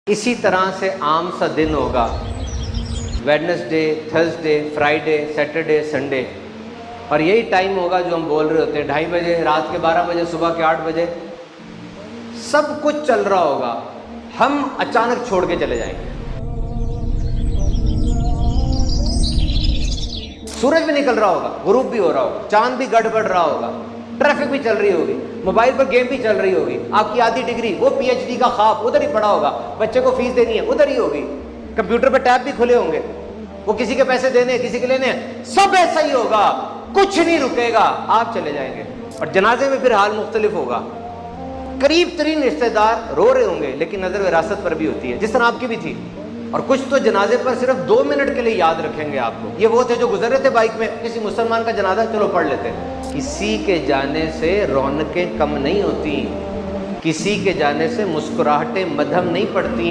इसी तरह से आम सा दिन होगा, Wednesday, Thursday, Friday, Saturday, Sunday, और यही टाइम होगा जो हम बोल रहे होते हैं 2:30 बजे, रात के 12 बजे, सुबह के 8 बजे, सब कुछ चल रहा होगा, हम अचानक छोड़ के चले जाएंगे। सूरज भी निकल रहा होगा, ग्रुप भी हो रहा होगा, चांद भी गड़बड़ रहा होगा, ट्रैफिक भी चल रही होगी, मोबाइल पर गेम भी चल रही होगी, आपकी आधी डिग्री, वो पीएचडी का ख्वाब उधर ही पड़ा होगा, बच्चे को फीस देनी है उधर ही होगी, कंप्यूटर पर टैब भी खुले होंगे, वो किसी के पैसे देने हैं, किसी के लेने हैं, सब ऐसा ही होगा, कुछ नहीं रुकेगा, आप चले जाएंगे। और जनाजे में फिर हाल मुख्तलिफ होगा, करीब तरीन रिश्तेदार रो रहे होंगे, लेकिन नजर विरासत पर भी होती है, जिस तरह आपकी भी थी। और कुछ तो जनाजे पर सिर्फ 2 मिनट के लिए याद रखेंगे आपको। ये वो थे जो गुजर रहे थे बाइक में, किसी मुसलमान का जनाजा, चलो पढ़ लेते। किसी के जाने से रौनकें कम नहीं होती, किसी के जाने से मुस्कुराहटें मध्यम नहीं पड़ती।